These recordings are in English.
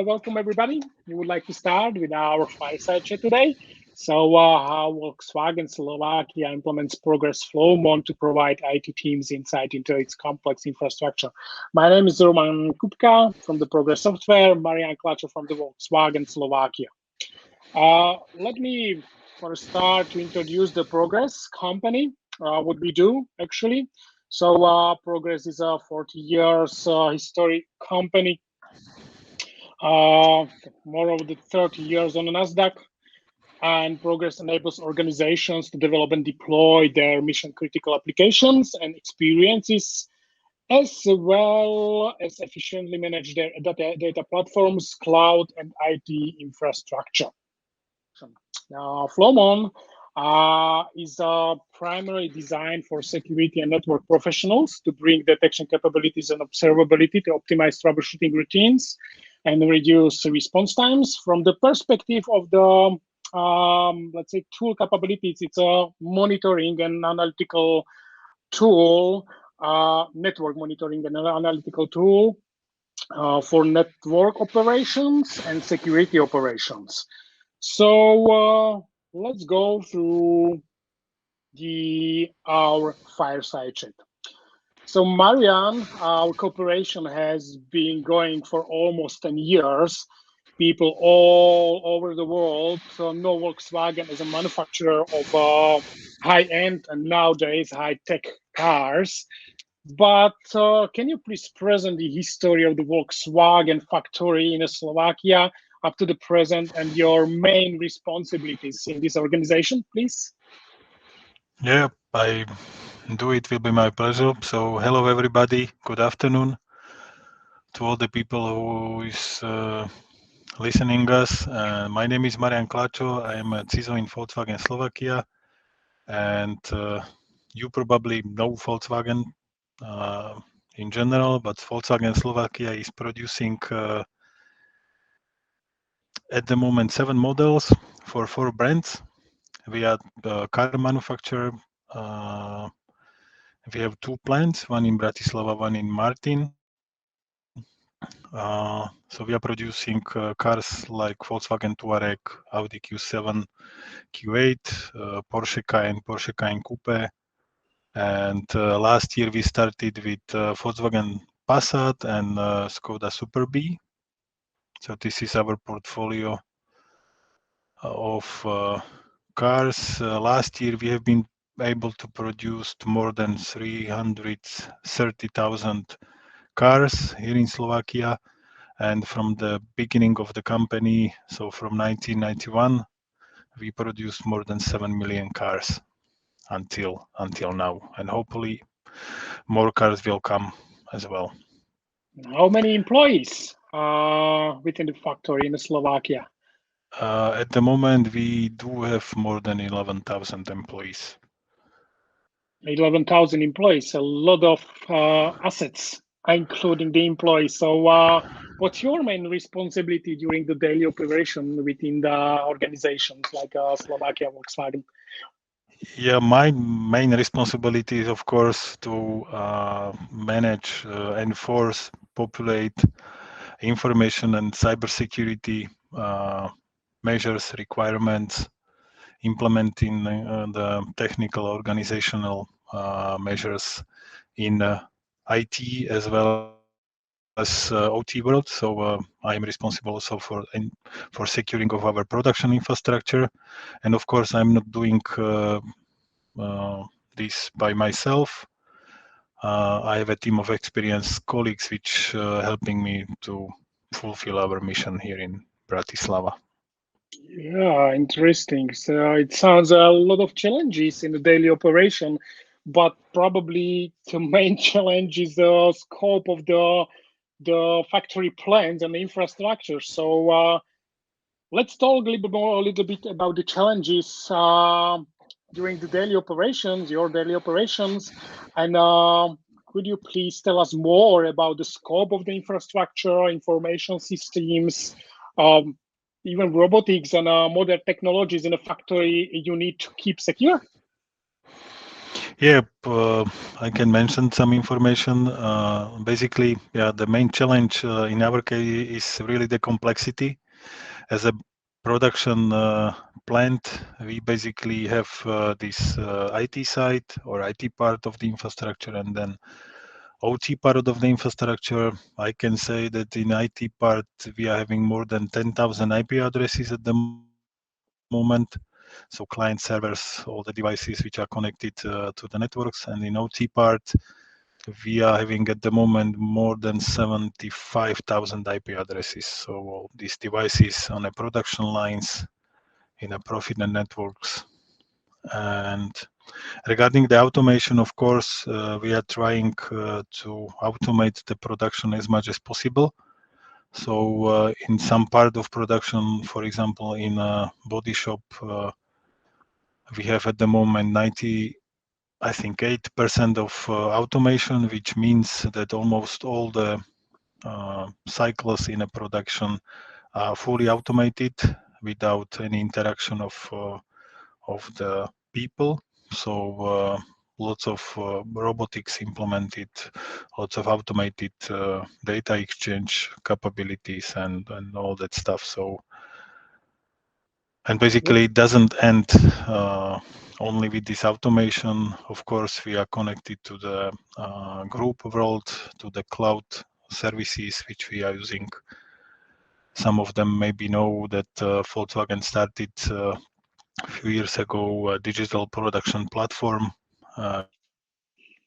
welcome everybody. We would like to start with our Fireside Chat today. How Volkswagen Slovakia implements Progress Flowmon to provide IT teams insight into its complex infrastructure. My name is Roman Kupka from the Progress Software, Marian Klaco from the Volkswagen Slovakia. Let me first start to introduce the Progress company, what we do actually. Progress is a 40 years historic company, more over the 30 years on the NASDAQ, and Progress enables organizations to develop and deploy their mission critical applications and experiences, as well as efficiently manage their data platforms, cloud, and IT infrastructure. Now, Flowmon is primarily designed for security and network professionals to bring detection capabilities and observability to optimize troubleshooting routines and reduce response times. From the perspective of the, let's say, tool capabilities, it's a monitoring and analytical tool, network monitoring and analytical tool for network operations and security operations. Let's go through our Fireside Chat. So Marian, our cooperation has been going for almost 10 years. People all over the world know Volkswagen as a manufacturer of high-end and nowadays high-tech cars. But can you please present the history of the Volkswagen factory in Slovakia up to the present and your main responsibilities in this organization, please? Yeah, I do. It will be my pleasure. So hello, everybody. Good afternoon to all the people who is listening us. My name is Marian Klaco. I am a CISO in Volkswagen Slovakia. And you probably know Volkswagen in general, but Volkswagen Slovakia is producing at the moment 7 models for 4 brands. We are a car manufacturer. We have 2 plants, one in Bratislava, one in Martin. So we are producing cars like Volkswagen Touareg, Audi Q7, Q8, Porsche Cayenne Coupe. And last year we started with Volkswagen Passat and Skoda Super B. So this is our portfolio of cars. Last year we have been able to produce more than 330,000 cars here in Slovakia. And from the beginning of the company, so from 1991, we produced more than 7 million cars until now. And hopefully more cars will come as well. How many employees within the factory in Slovakia? At the moment, we do have more than 11,000 employees. 11,000 employees, a lot of assets, including the employees. So what's your main responsibility during the daily operation within the organizations like Slovakia, Volkswagen? Yeah, my main responsibility is, of course, to manage, enforce, populate information and cybersecurity measures, requirements, implementing the technical organizational measures in IT as well as OT world. So I am responsible also for securing of our production infrastructure. And of course, I'm not doing this by myself. I have a team of experienced colleagues which helping me to fulfill our mission here in Bratislava. Yeah, interesting. So it sounds a lot of challenges in the daily operation, but probably the main challenge is the scope of the factory plans and the infrastructure. So let's talk a little bit about the challenges during the daily operations, your daily operations, and could you please tell us more about the scope of the infrastructure, information systems, even robotics and modern technologies in a factory you need to keep secure? Yeah, I can mention some information. Basically, yeah, the main challenge in our case is really the complexity. As a production plant, we basically have this IT side or IT part of the infrastructure, and then OT part of the infrastructure. I can say that in IT part, we are having more than 10,000 IP addresses at the moment. So client servers, all the devices which are connected to the networks, and in OT part, we are having at the moment more than 75,000 IP addresses. So all these devices on a production lines in a profit and networks. And regarding the automation, of course, we are trying to automate the production as much as possible. So in some part of production, for example, in a body shop, we have at the moment 8% of automation, which means that almost all the cycles in a production are fully automated without any interaction of the people. So lots of robotics implemented, lots of automated data exchange capabilities, and all that stuff. So, and basically it doesn't end only with this automation. Of course, we are connected to the group world, to the cloud services which we are using. Some of them maybe know that Volkswagen started a few years ago a digital production platform,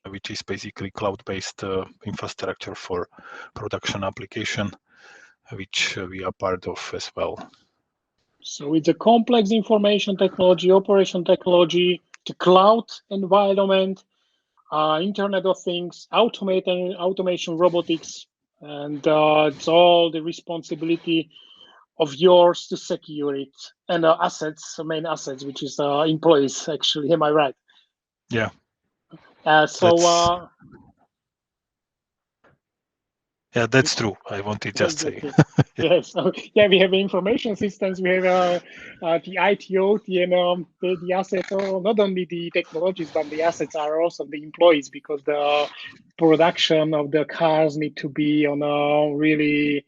which is basically cloud-based infrastructure for production application, which we are part of as well. So it's a complex information technology, operation technology, the cloud environment, Internet of Things, automation, robotics, and it's all the responsibility of yours to secure it, and main assets, which is employees. Actually, am I right? Yeah, So that's yeah, that's true. I wanted That's just good. say. Yes. So, yeah, we have information systems. We have the ITO, and the assets. Are not only the technologies, but the assets are also the employees, because the production of the cars need to be on a really,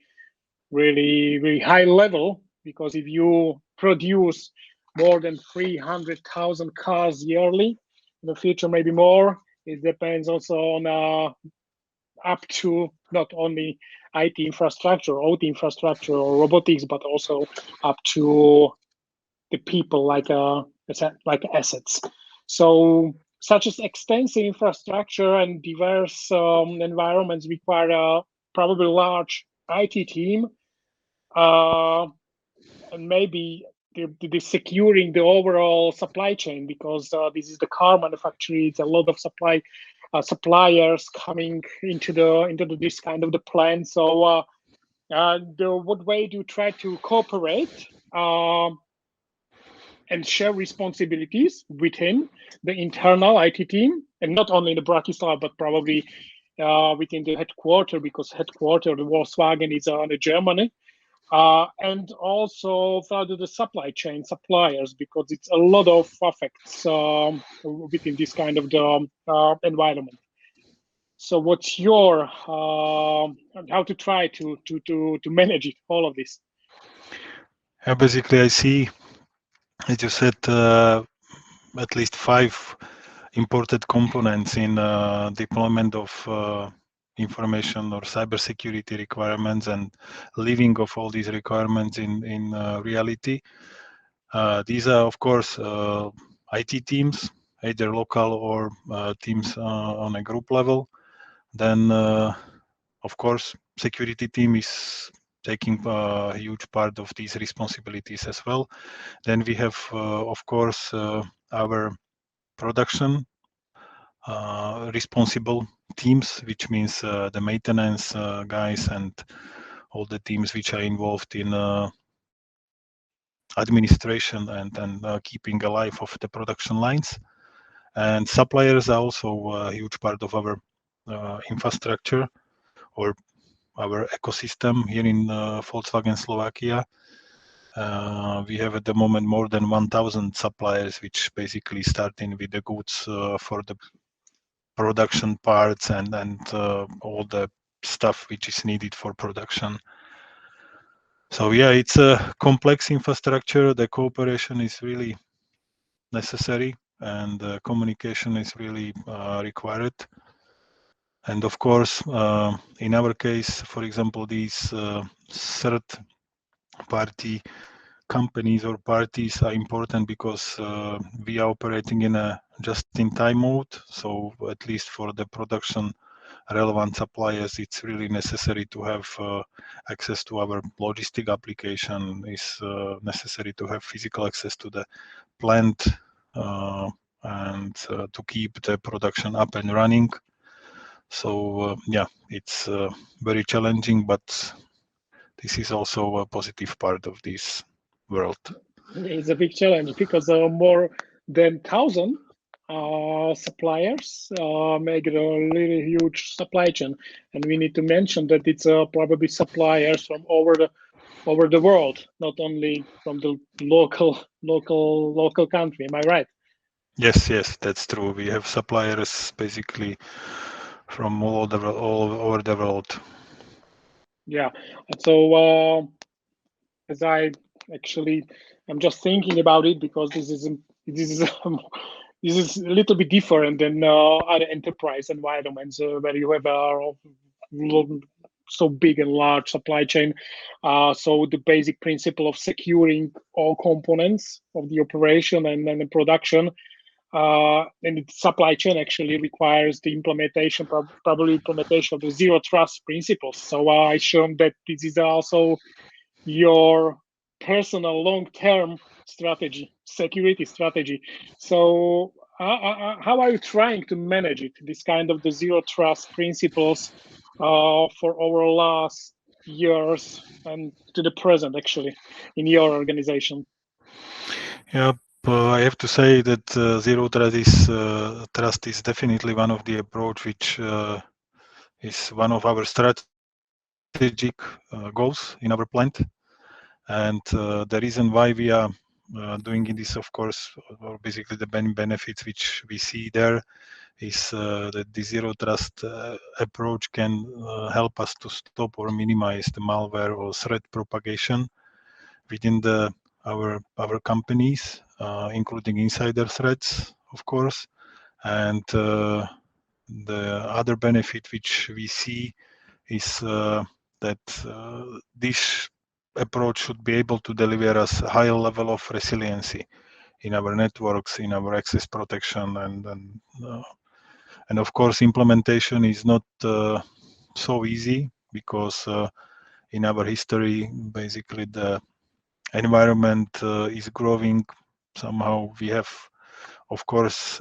really, really high level. Because if you produce more than 300,000 cars yearly, in the future maybe more. It depends also on up to not only IT infrastructure, OT infrastructure, or robotics, but also up to the people like assets. So such as extensive infrastructure and diverse environments require a probably large IT team, and maybe the securing the overall supply chain, because this is the car manufacturer. It's a lot of suppliers coming into this kind of the plan. So what way do you try to cooperate and share responsibilities within the internal IT team, and not only in the Bratislava, but probably within the headquarter, because headquarter the Volkswagen is in Germany, and also further the supply chain suppliers, because it's a lot of effects within this kind of the environment. So what's your how to try to manage it, all of this? Yeah, basically, I see, as you said, at least 5 important components in deployment of information or cybersecurity requirements and living of all these requirements in reality. These are, of course, IT teams, either local or teams on a group level. Then, of course, security team is taking a huge part of these responsibilities as well. Then we have, of course, our production responsible teams, which means the maintenance guys and all the teams which are involved in administration and keeping alive of the production lines. And suppliers are also a huge part of our infrastructure or our ecosystem here in Volkswagen Slovakia. We have at the moment more than 1,000 suppliers, which basically starting with the goods for the production parts and all the stuff which is needed for production. So yeah, it's a complex infrastructure. The cooperation is really necessary, and communication is really required. And of course, in our case, for example, these third-party companies or parties are important because we are operating in a just-in-time mode. So at least for the production relevant suppliers, it's really necessary to have access to our logistic application. Is necessary to have physical access to the plant and to keep the production up and running. So yeah, it's very challenging, but this is also a positive part of this world. It's a big challenge because there are more than 1,000 suppliers make it a really huge supply chain, and we need to mention that it's probably suppliers from over the world, not only from the local country. Am I right? Yes, that's true. We have suppliers basically from all over the world. Yeah. So as I'm just thinking about it because this is this is a little bit different than other enterprise environments where you have so big and large supply chain. So the basic principle of securing all components of the operation and the production and the supply chain actually requires the implementation, probably implementation of the zero trust principles. So I assume that this is also your personal long-term strategy, security strategy. So how are you trying to manage it, this kind of the zero trust principles for our last years and to the present, actually, in your organization? Yeah, I have to say that zero trust is definitely one of the approach which is one of our strategic goals in our plant. And the reason why we are doing this, of course, or basically the benefits which we see there is that the zero trust approach can help us to stop or minimize the malware or threat propagation within our companies, including insider threats, of course. And the other benefit which we see is that this approach should be able to deliver us a higher level of resiliency in our networks, in our access protection, and of course implementation is not so easy because in our history basically the environment is growing. Somehow we have, of course,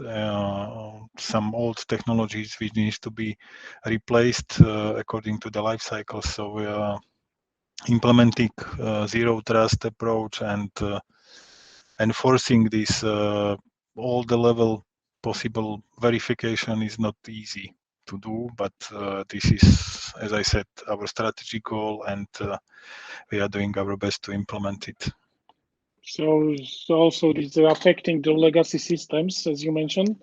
some old technologies which needs to be replaced according to the life cycle. So we are implementing zero trust approach and enforcing this all the level possible verification is not easy to do, but this is, as I said, our strategy goal, and we are doing our best to implement it. So also these are affecting the legacy systems, as you mentioned,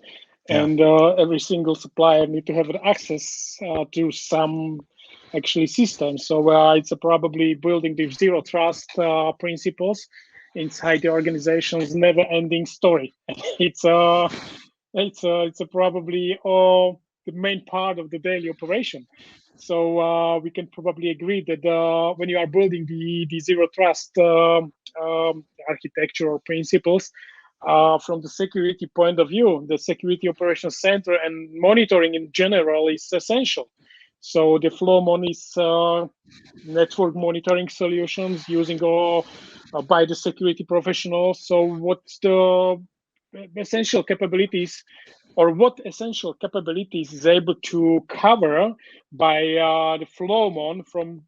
Yeah. and every single supplier need to have access to some actually systems. So it's probably building the zero trust principles inside the organization's never-ending story. It's probably the main part of the daily operation. So we can probably agree that when you are building the zero trust architecture or principles, from the security point of view, the security operations center and monitoring in general is essential. So the Flowmon is network monitoring solutions using by the security professionals. So what's the essential capabilities, or what essential capabilities is able to cover by the Flowmon from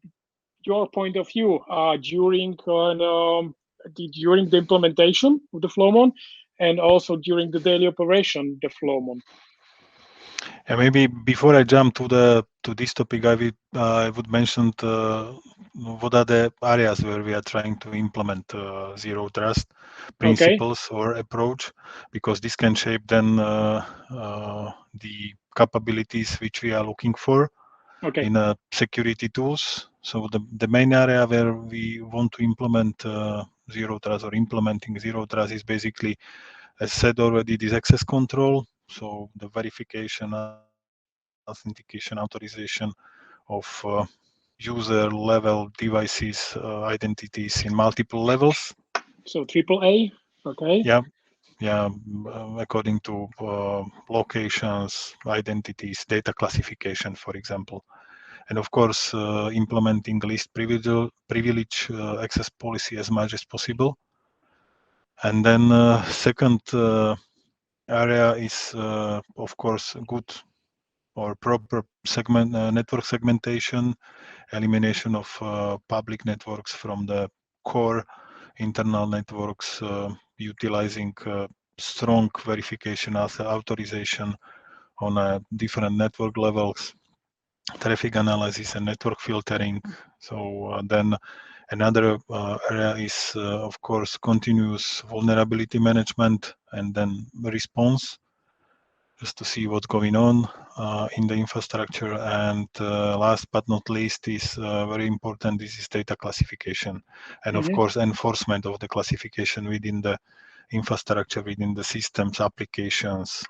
your point of view during the implementation of the Flowmon and also during the daily operation the Flowmon? And maybe before I jump to this topic, I would mention what are the areas where we are trying to implement zero trust principles or approach, because this can shape then the capabilities which we are looking for in security tools. So the main area where we want to implement zero trust or implementing zero trust is basically, as said already, this access control. So the verification, authentication, authorization of user level devices, identities in multiple levels. So AAA, okay. Yeah, according to locations, identities, data classification, for example. And of course, implementing least privilege access policy as much as possible. And then second area is, of course, good or proper network segmentation, elimination of public networks from the core internal networks, utilizing strong verification as authorization on different network levels, traffic analysis and network filtering. So then another area is, of course, continuous vulnerability management and then response, just to see what's going on in the infrastructure. And last but not least is very important, this is data classification. And of course, enforcement of the classification within the infrastructure, within the systems, applications,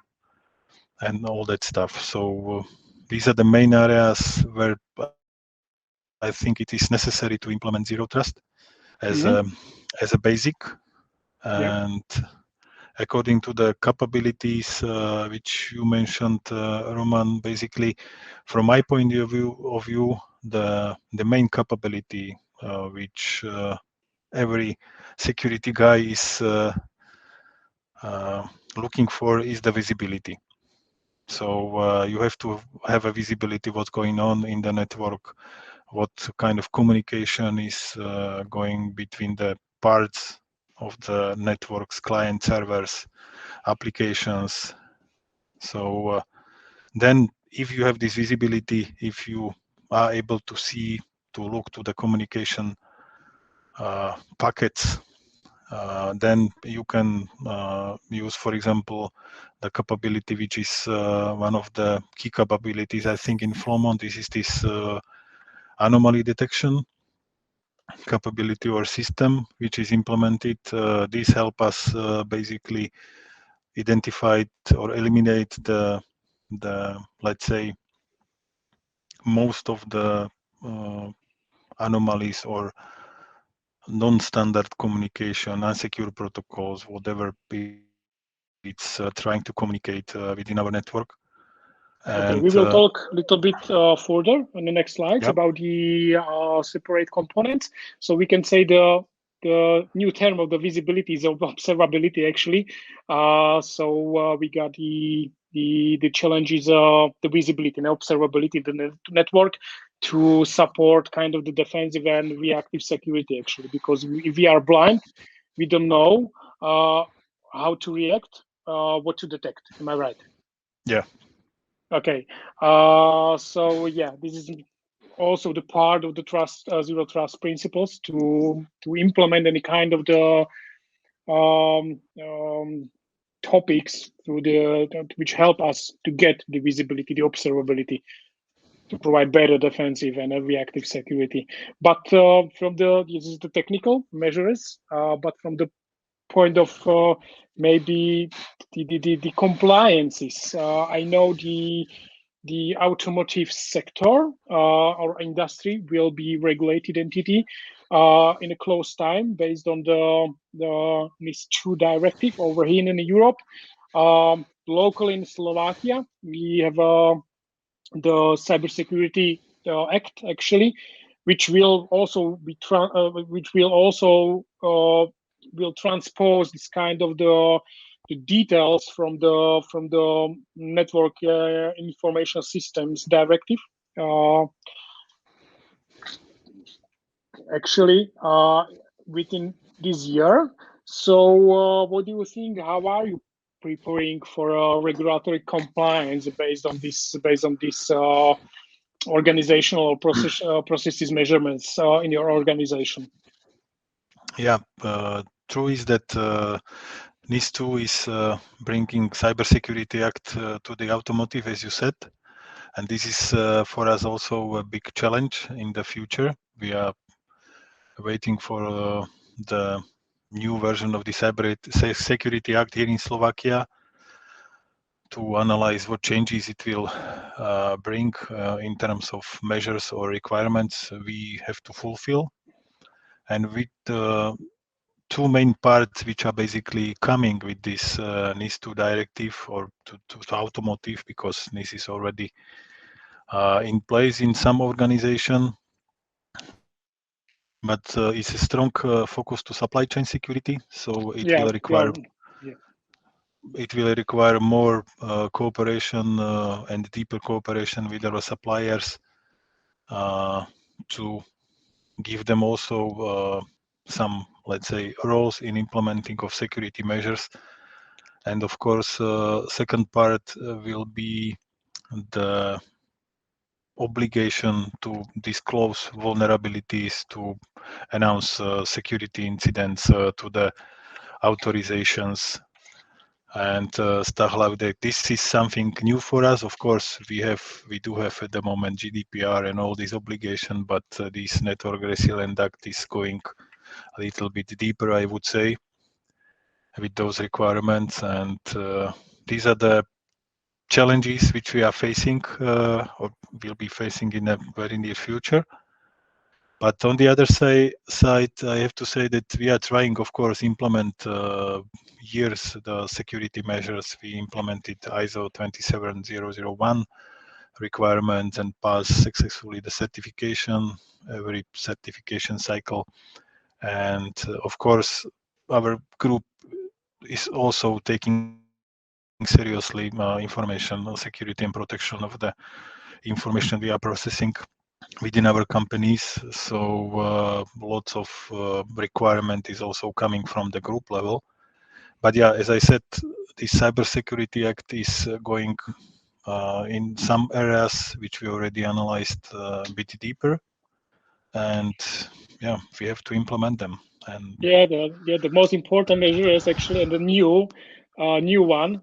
and all that stuff. So these are the main areas where I think it is necessary to implement zero trust as a basic. And according to the capabilities which you mentioned, Roman, basically, from my point of view, the main capability which every security guy is looking for is the visibility. So you have to have a visibility what's going on in the network, what kind of communication is going between the parts of the networks, client servers, applications. So then if you have this visibility, if you are able to see, to look to the communication packets, then you can use, for example, the capability which is one of the key capabilities, I think, in Flowmon. This is this anomaly detection capability or system which is implemented. This help us basically identify or eliminate the let's say most of the anomalies or non-standard communication, unsecure protocols, whatever it's trying to communicate within our network. And Okay, we will talk a little bit further on the next slides yep. about the separate components. So we can say the new term of the visibility is of observability, actually. So we got the challenges of the visibility and observability in the network to support kind of the defensive and reactive security, actually, because if we are blind, we don't know how to react, what to detect. Am I right? Yeah. Okay. So yeah, this is also the part of the trust zero trust principles to implement any kind of the topics through which help us to get the visibility, the observability, to provide better defensive and reactive security. But this is the technical measures, but from the point of maybe the compliances, I know the automotive sector or industry will be regulated entity in a close time based on the NIS2 directive over here in Europe. Locally in Slovakia, we have the cybersecurity act, actually, which will also be will transpose this kind of the details from the network information systems directive actually within this year. So what do you think? How are you preparing for regulatory compliance based on this organizational processes measurements in your organization? Yeah, true is that NIS2 is bringing Cybersecurity Act to the automotive, as you said. And this is for us also a big challenge in the future. We are waiting for the new version of the Cybersecurity Act here in Slovakia to analyze what changes it will bring in terms of measures or requirements we have to fulfill. And with two main parts which are basically coming with this NIS2 directive or to automotive, because NIS is already in place in some organization, but it's a strong focus to supply chain security. So it will require it will require more cooperation and deeper cooperation with our suppliers to give them also some, let's say, roles in implementing of security measures. And of course, second part will be the obligation to disclose vulnerabilities, to announce security incidents to the authorizations and stuff like that. This is something new for us. Of course, we do have at the moment GDPR and all these obligations, but this Network Resilient Act is going a little bit deeper, I would say, with those requirements. And these are the challenges which we are facing or will be facing in the very near future. But on the other side, I have to say that we are trying, of course, implement years the security measures. We implemented ISO 27001 requirements and passed successfully the certification, every certification cycle. And of course, our group is also taking seriously information security and protection of the information we are processing within our companies. So lots of requirement is also coming from the group level. But yeah, as I said, the Cybersecurity Act is going in some areas which we already analyzed a bit deeper, and yeah, we have to implement them. And the most important measure is actually the new one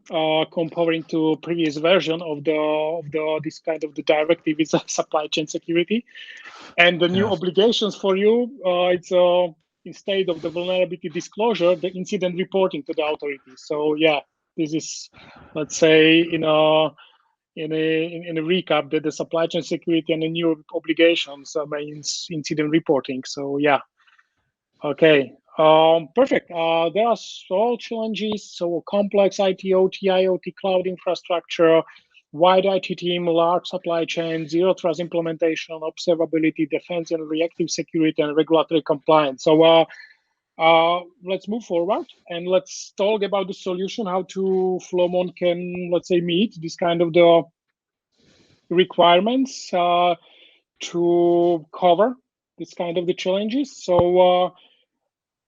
comparing to previous version of the this kind of the directive is supply chain security, and the new obligations for you it's instead of the vulnerability disclosure, the incident reporting to the authorities. So yeah, this is, let's say, in a recap, that the supply chain security and the new obligations means incident reporting. So yeah. Okay, perfect. There are so challenges, so complex IT, OT, IoT, cloud infrastructure, wide IT team, large supply chain, zero trust implementation, observability, defense and reactive security, and regulatory compliance. So let's move forward and let's talk about the solution, how to Flowmon can, let's say, meet this kind of the requirements to cover this kind of the challenges. So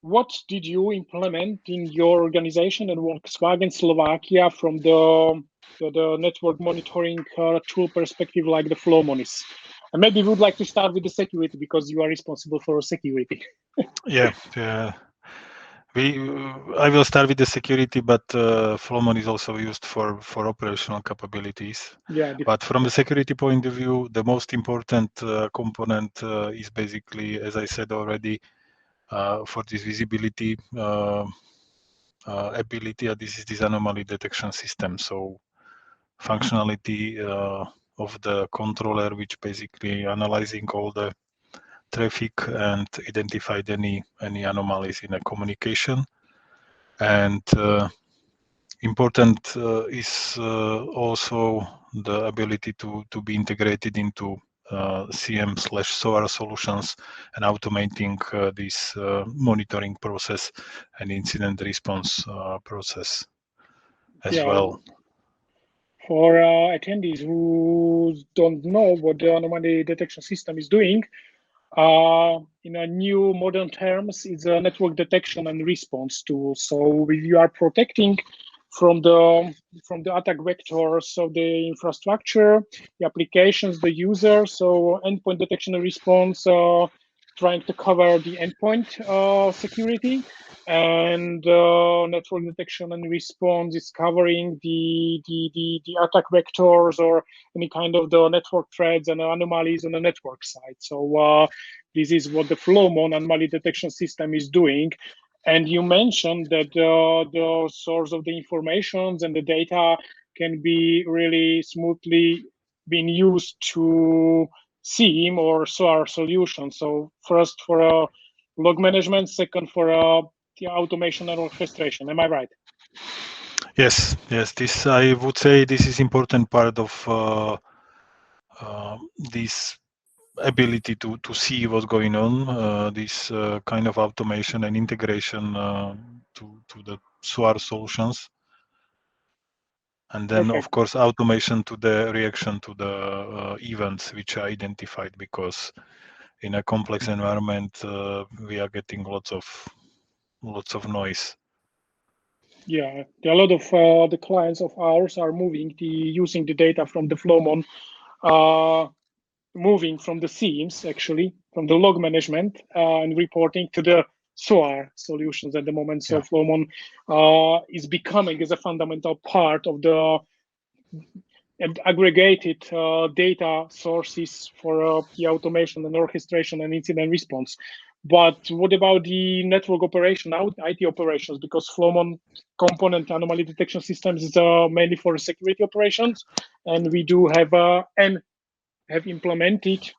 what did you implement in your organization and Volkswagen Slovakia from the network monitoring tool perspective, like the Flowmon is? And maybe we would like to start with the security, because you are responsible for security. yeah. I will start with the security, but Flowmon is also used for operational capabilities. Yeah. But from the security point of view, the most important component is basically, as I said already, for this visibility ability, this is this anomaly detection system. So functionality of the controller, which basically analyzing all the traffic and identified any anomalies in a communication. And important is also the ability to be integrated into CM/SOAR solutions and automating this monitoring process and incident response process as well. For attendees who don't know what the anomaly detection system is doing, in a new modern terms, it's a network detection and response tool. So you are protecting from the attack vectors of the infrastructure, the applications, the user. So endpoint detection and response, trying to cover the endpoint security, and network detection and response is covering the attack vectors or any kind of the network threads and anomalies on the network side. So this is what the Flowmon anomaly detection system is doing. And you mentioned that the source of the informations and the data can be really smoothly being used to SIEM or SOAR solutions. So first for log management, second for the automation and orchestration. Am I right? Yes, yes. This, I would say, this is important part of this ability to see what's going on. This kind of automation and integration to the SOAR solutions, and then Okay. of course automation to the reaction to the events which are identified, because in a complex environment we are getting lots of noise. Yeah, a lot of the clients of ours are moving using the data from the Flowmon, moving from the SIEMs, actually, from the log management and reporting to the SOAR solutions at the moment. So Yeah. Flowmon is becoming as a fundamental part of the and aggregated data sources for the automation and orchestration and incident response. But what about the network operation, IT operations? Because Flowmon component anomaly detection systems is mainly for security operations, and we do have and have implemented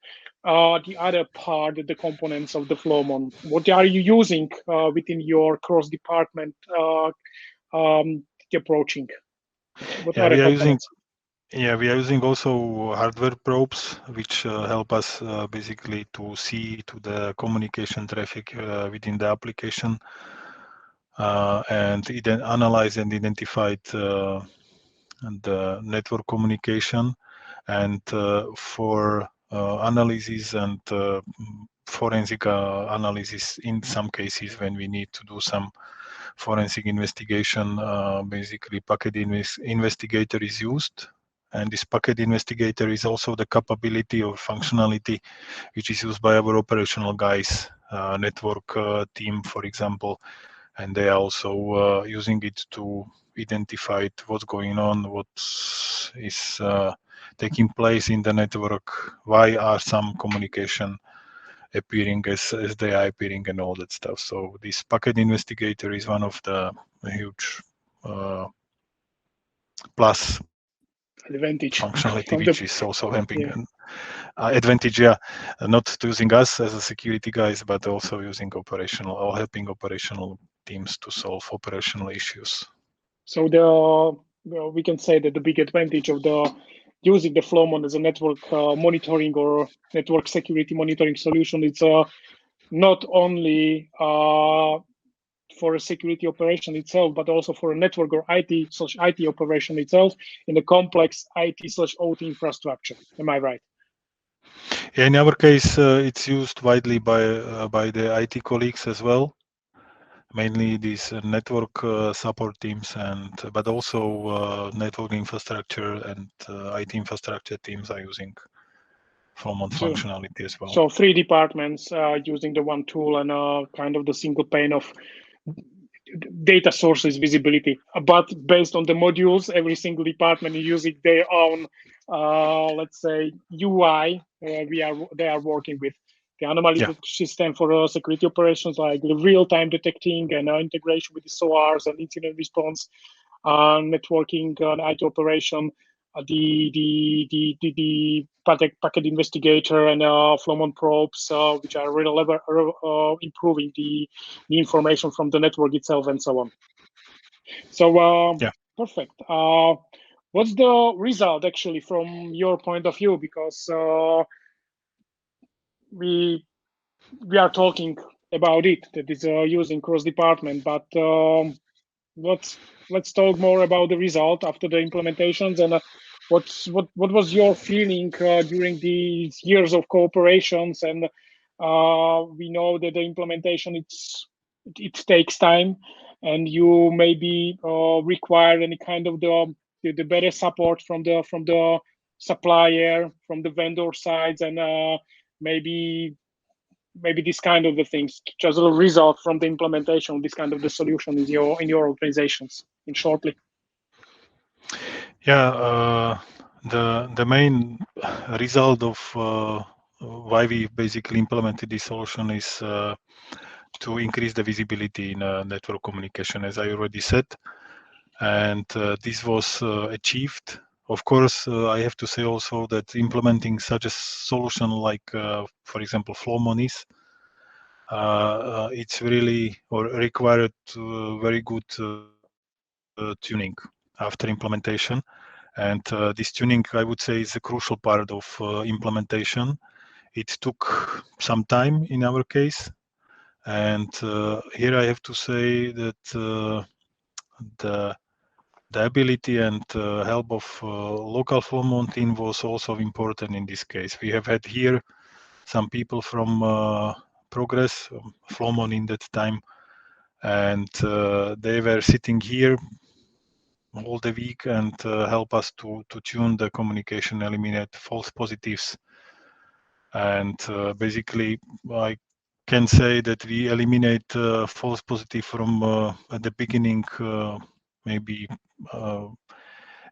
the other part, the components of the Flowmon. What are you using within your cross-department approaching? What Yeah, are the we are using components? we are using also hardware probes, which help us basically to see to the communication traffic within the application, and analyze and identify the network communication, and for analysis and forensic analysis in some cases when we need to do some forensic investigation. Basically, packet investigator is used, and this packet investigator is also the capability or functionality which is used by our operational guys, network team, for example, and they are also using it to identify what's going on, what is taking place in the network, why are some communication appearing as they are appearing, and all that stuff. So this packet investigator is one of the huge plus Advantage functionality from the which is also helping yeah. advantage, yeah, not using us as a security guys, but also using operational or helping operational teams to solve operational issues. So we can say that the big advantage of the using the Flowmon as a network monitoring or network security monitoring solution, it's not only for a security operation itself, but also for a network or IT/IT operation itself in a complex IT/OT infrastructure. Am I right? Yeah, in our case, it's used widely by the IT colleagues as well, mainly these network support teams, and but also network infrastructure and IT infrastructure teams are using Flowmon So, functionality as well. so three departments using the one tool and kind of the single pane of data sources visibility, but based on the modules, every single department is using their own, let's say, UI. They are working with the anomaly Yeah, system for security operations, like the real-time detecting and integration with the SOARs and incident response, networking, IT operation, the packet investigator and Flowmon probes, which are really improving the information from the network itself and so on. So yeah. perfect. What's the result actually from your point of view? Because we are talking about it that is using cross department, but let's talk more about the result after the implementations and what was your feeling during these years of cooperations, and we know that the implementation it takes time, and you maybe require any kind of the better support from the supplier, from the vendor sides, and maybe maybe this kind of the things just a result from the implementation of this kind of the solution in your organizations in shortly. Yeah, the main result of why we basically implemented this solution is to increase the visibility in network communication, as I already said, and this was achieved. Of course, I have to say also that implementing such a solution like, for example, Flowmon is, it's really or required very good tuning after implementation. And this tuning, I would say, is a crucial part of implementation. It took some time in our case. And here I have to say that the ability and help of local Flowmon team was also important in this case. We have had here some people from Progress Flowmon in that time, and they were sitting here all the week and help us to tune the communication, eliminate false positives. And basically, I can say that we eliminate false positive from at the beginning, maybe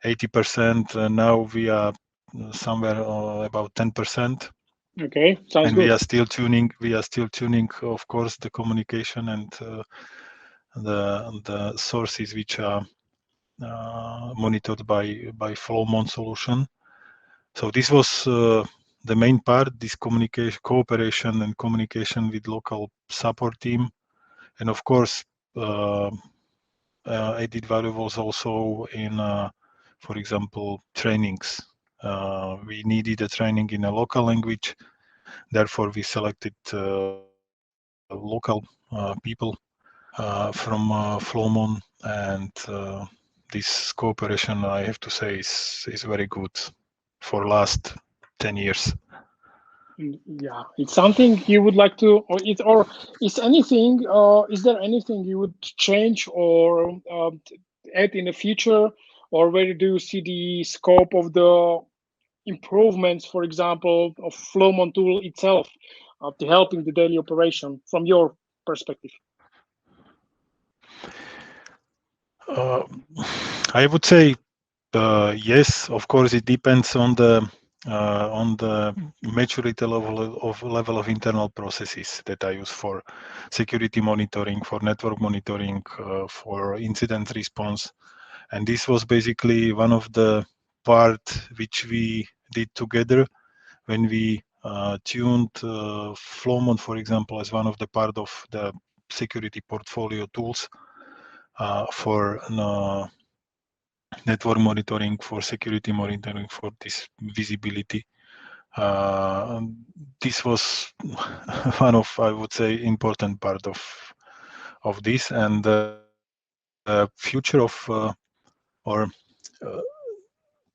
80%. Now we are somewhere about 10%. Okay, sounds and good. we are still tuning. We are still tuning, of course, the communication and the sources which are monitored by Flowmon solution. So this was the main part, this communication, cooperation and communication with local support team. And of course, added value was also in, for example, trainings. We needed a training in a local language. Therefore, we selected local people from Flowmon, and this cooperation, I have to say, is very good for last 10 years. Yeah, it's something you would like to, or is anything, is there anything you would change or add in the future, or where do you see the scope of the improvements, for example, of Flowmon tool itself, to helping the daily operation from your perspective? I would say yes. Of course, it depends on the maturity level of internal processes that I use for security monitoring, for network monitoring, for incident response. And this was basically one of the part which we did together when we tuned Flowmon, for example, as one of the part of the security portfolio tools for network monitoring, for security monitoring, for this visibility. This was one of, I would say, important part of this, and future of or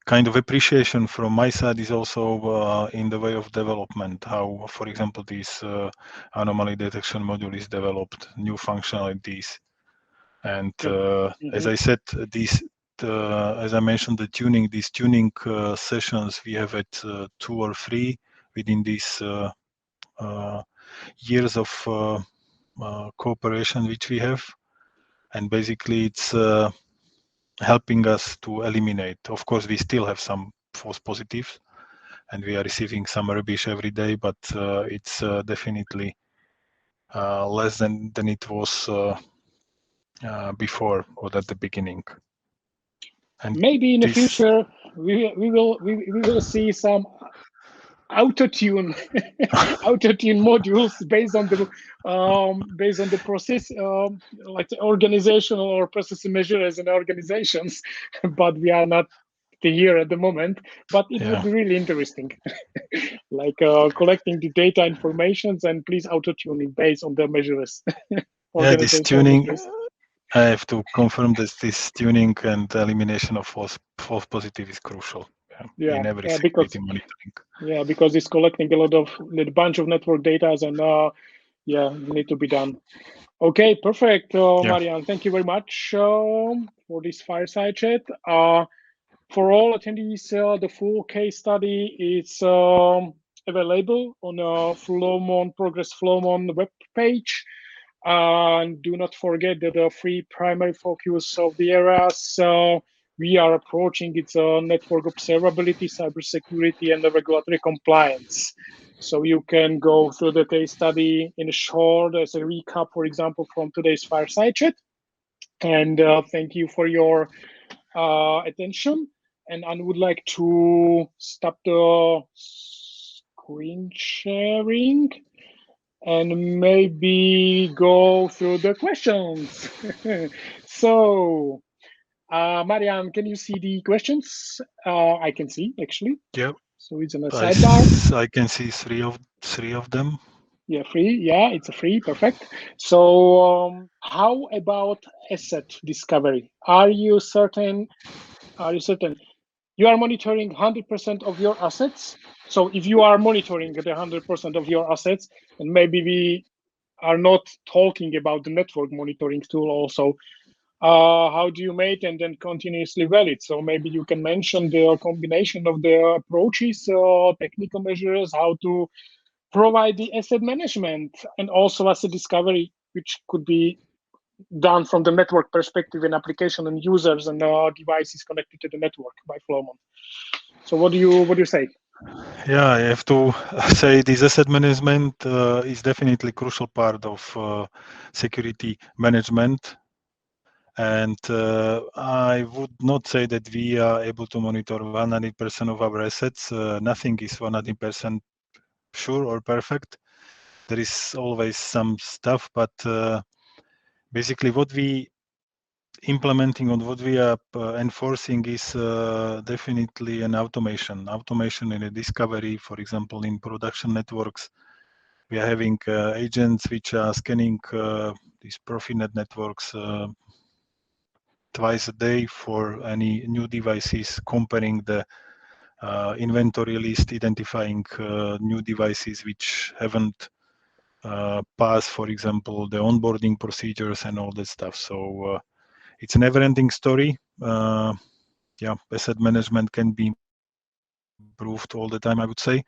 kind of appreciation from my side is also in the way of development. How, for example, this anomaly detection module is developed, new functionalities, and as I said, these. As I mentioned, these tuning sessions, we have at 2 or 3 within these years of cooperation which we have, and basically it's helping us to eliminate. Of course, we still have some false positives, and we are receiving some rubbish every day, but it's definitely less than it was before or at the beginning. And maybe in the future we will see some auto-tune modules based on the process, like the organizational or process measures and organizations, but we are not here at the moment. But it would be really interesting, like collecting the data informations and please auto-tuning based on the measures. Yeah, this tuning. I have to confirm that this tuning and elimination of false positive is crucial in every security monitoring. Yeah, because it's collecting a bunch of network data, and need to be done. Okay, perfect, Marian. Thank you very much for this fireside chat. For all attendees, the full case study is available on a Progress Flowmon web page. And do not forget that the three primary focus of the areas we are approaching, it's network observability, cybersecurity, and the regulatory compliance. So you can go through the case study in short as a recap, for example, from today's Fireside Chat. And thank you for your attention. And I would like to stop the screen sharing and maybe go through the questions. So, Marian, can you see the questions? I can see, actually. Yeah. So it's on the sidebar. I can see three of them. Yeah, free. Yeah, it's a free. Perfect. So, how about asset discovery? Are you certain? You are monitoring 100% of your assets? So if you are monitoring the 100% of your assets, and maybe we are not talking about the network monitoring tool also, how do you make and then continuously valid? So maybe you can mention the combination of the approaches, technical measures, how to provide the asset management and also asset discovery, which could be done from the network perspective and application and users and devices connected to the network by Flowmon. So what do you say? Yeah, I have to say this asset management is definitely a crucial part of security management. And I would not say that we are able to monitor 100% of our assets. Nothing is 100% sure or perfect. There is always some stuff, but basically what we implementing on what we are enforcing is definitely an automation in a discovery. For example, in production networks, we are having agents which are scanning these Profinet networks twice a day for any new devices, comparing the inventory list, identifying new devices which haven't passed, for example, the onboarding procedures and all that stuff. So it's a never-ending story. Yeah, asset management can be improved all the time, I would say.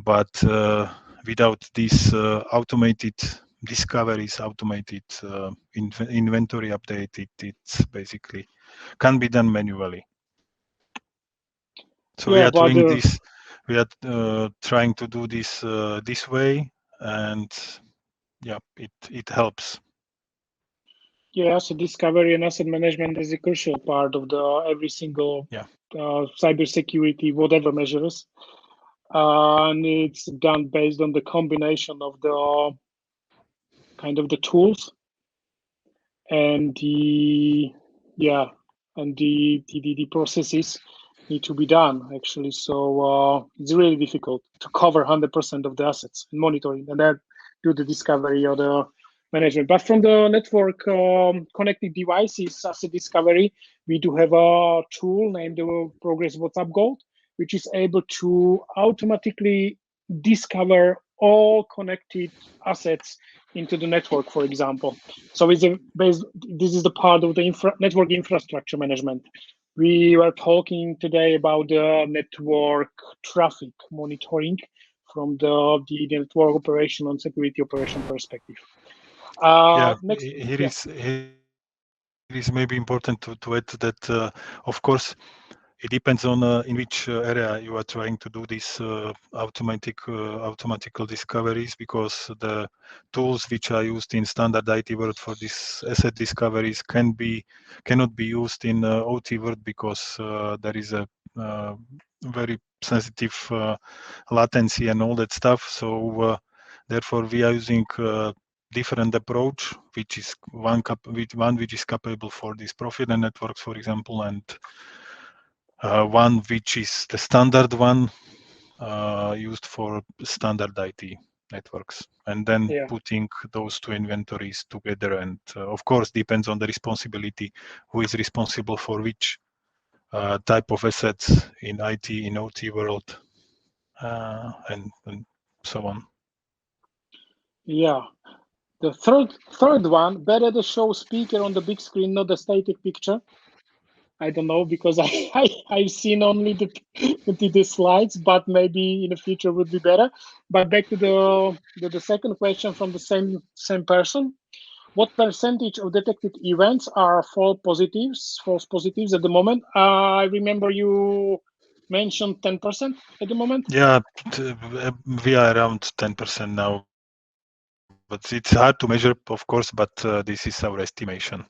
But without these automated discoveries, automated inventory update, it's basically can be done manually. So we Yeah, are but doing this. We are trying to do this this way, and yeah, it helps. yeah, asset discovery and asset management is a crucial part of the every single cybersecurity, whatever measures. And it's done based on the combination of the kind of the tools and the processes need to be done actually. So it's really difficult to cover 100% of the assets and monitoring and then do the discovery or the management. But from the network connected devices asset discovery, we do have a tool named the Progress WhatsApp Gold, which is able to automatically discover all connected assets into the network, for example. So this is the part of the network infrastructure management. We were talking today about the network traffic monitoring from the network operation and security operation perspective. Here is maybe important to add that, of course, it depends on in which area you are trying to do these automatical discoveries, because the tools which are used in standard IT world for this asset discoveries cannot be used in OT world, because there is a very sensitive latency and all that stuff. So therefore we are using different approach, which is one which is capable for these Profinet networks, for example, and one which is the standard one used for standard IT networks, and then putting those two inventories together. And of course, depends on the responsibility, who is responsible for which type of assets in IT, in OT world, and so on. Yeah. The third one, better to show speaker on the big screen, not the static picture. I don't know, because I've seen only the slides, but maybe in the future would be better. But back to the second question from the same person. What percentage of detected events are false positives at the moment? I remember you mentioned 10% at the moment. Yeah, we are around 10% now, but it's hard to measure, of course, but this is our estimation.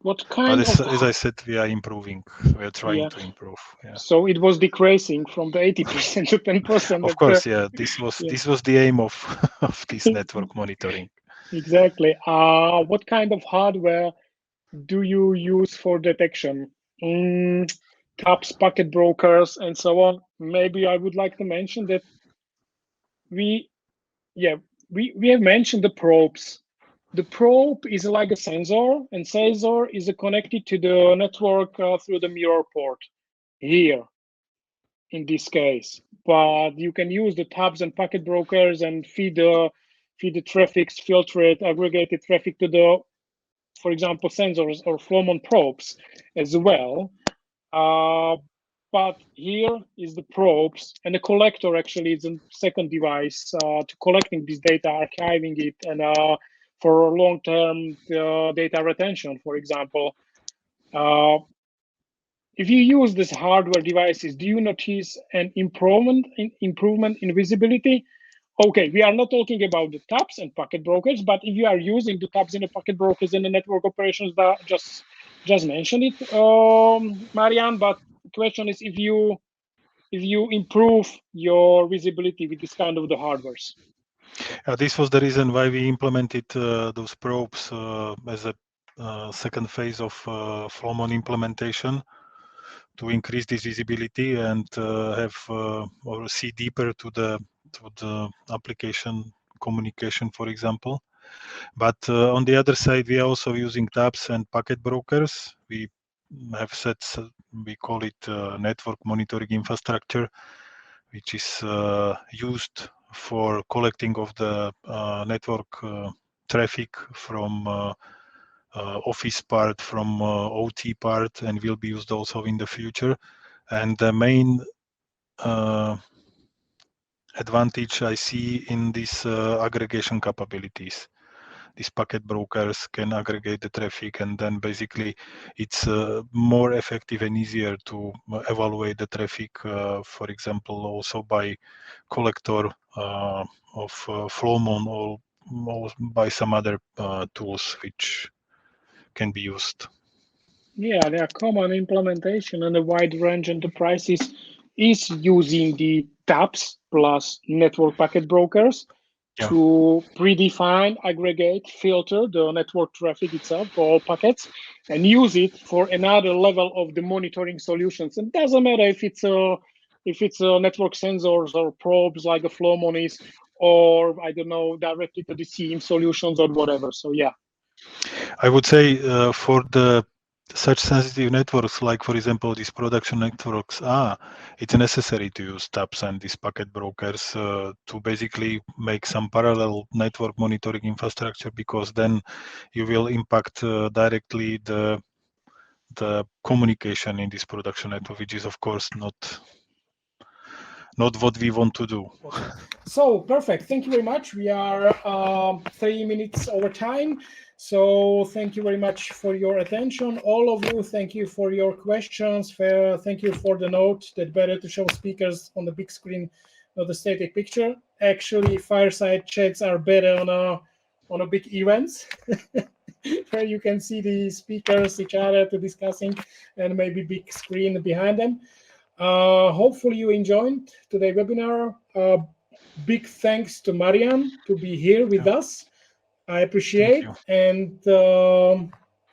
What But kind of, as I said, we are improving. We are trying yeah, to improve. Yeah. so it was decreasing from the 80% to 10%. Of course, yeah. This Yeah. was the aim of of this network monitoring. Exactly. What kind of hardware do you use for detection? Taps, packet brokers, and so on. Maybe I would like to mention that we have mentioned the probes. The probe is like a sensor, and sensor is connected to the network through the mirror port here in this case. But you can use the tabs and packet brokers and feed the traffic, filter it, aggregated traffic to the, for example, sensors or Flowmon probes as well. But here is the probes, and the collector actually is a second device to collecting this data, archiving it, and for long-term data retention, for example. If you use these hardware devices, do you notice an improvement in visibility? Okay, we are not talking about the tabs and packet brokers, but if you are using the tabs and the packet brokers in the network operations, that just mention it, Marian. But the question is if you improve your visibility with this kind of the hardwares. This was the reason why we implemented those probes as a second phase of Flowmon implementation, to increase this visibility and have or see deeper to the application communication, for example. But on the other side, we are also using tabs and packet brokers. We have set, we call it network monitoring infrastructure, which is used for collecting of the network traffic from office part, from OT part, and will be used also in the future. And the main advantage I see in these aggregation capabilities. These packet brokers can aggregate the traffic, and then basically it's more effective and easier to evaluate the traffic, for example, also by collector of Flowmon or by some other tools which can be used. Yeah, there are common implementation, and a wide range enterprises is using the tabs plus network packet brokers to predefine, aggregate, filter the network traffic itself for all packets, and use it for another level of the monitoring solutions. And it doesn't matter if it's a network sensors or probes like a Flowmon is, or I don't know, directly to the CIEM solutions or whatever. So yeah. I would say for the such sensitive networks, like for example these production networks, it's necessary to use tabs and these packet brokers to basically make some parallel network monitoring infrastructure, because then you will impact directly the communication in this production network, which is of course not what we want to do. So perfect. Thank you very much. We are 3 minutes over time. So thank you very much for your attention. All of you, thank you for your questions. Thank you for the note that better to show speakers on the big screen, not the static picture. Actually, fireside chats are better on a big events where you can see the speakers, each other to discussing, and maybe big screen behind them. Hopefully you enjoyed today's webinar. Big thanks to Marian to be here with us. I appreciate, and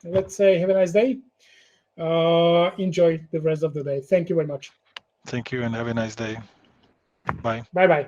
let's say have a nice day. Enjoy the rest of the day. Thank you very much. Thank you and have a nice day. Bye. Bye-bye.